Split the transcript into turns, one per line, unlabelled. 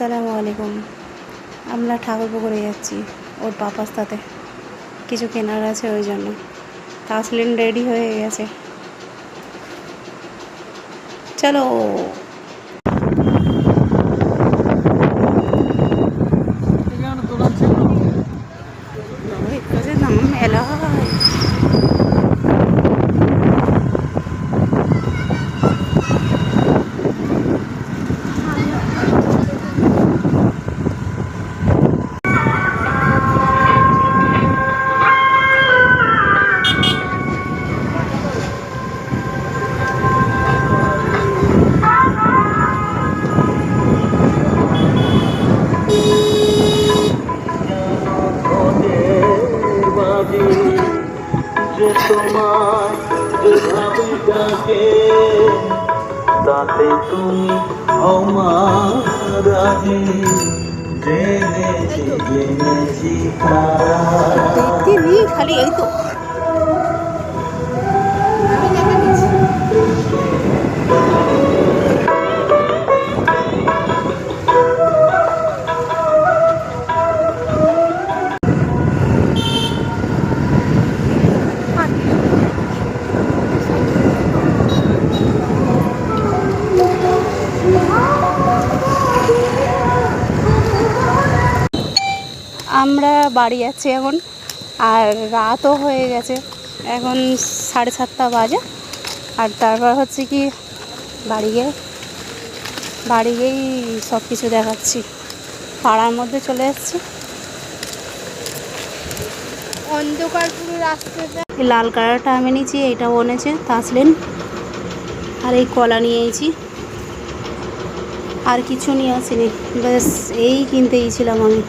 আসসালামু আলাইকুম। আমরা ঠাকুরপুকুরে যাচ্ছি ওর পাপার সাথে, কিছু কেনার আছে ওই জন্য। তাসলিন রেডি হয়ে গেছে, চলো। নাম মেলা
তোমার যেভাবে ডাকে তাতে তুমি আমার আগে জেনেছি জেনেছি
দেখতে নেই, খালি এই তো আমরা বাড়ি যাচ্ছি এখন, আর রাতও হয়ে গেছে, এখন 7:30 বাজে। আর তারপর হচ্ছে কি বাড়ি গিয়েই সব কিছু দেখাচ্ছি। পাড়ার মধ্যে চলে এসেছি,
অন্ধকার পুরো রাস্তাটা।
এই লাল কালারটা আমি নিয়েছি, এইটাও এনেছে তাসলিন। আর এই কলা নিয়েছি, আর কিছু নিয়ে আসিনি, ব্যাস এই কিনতেই ছিলাম আমি।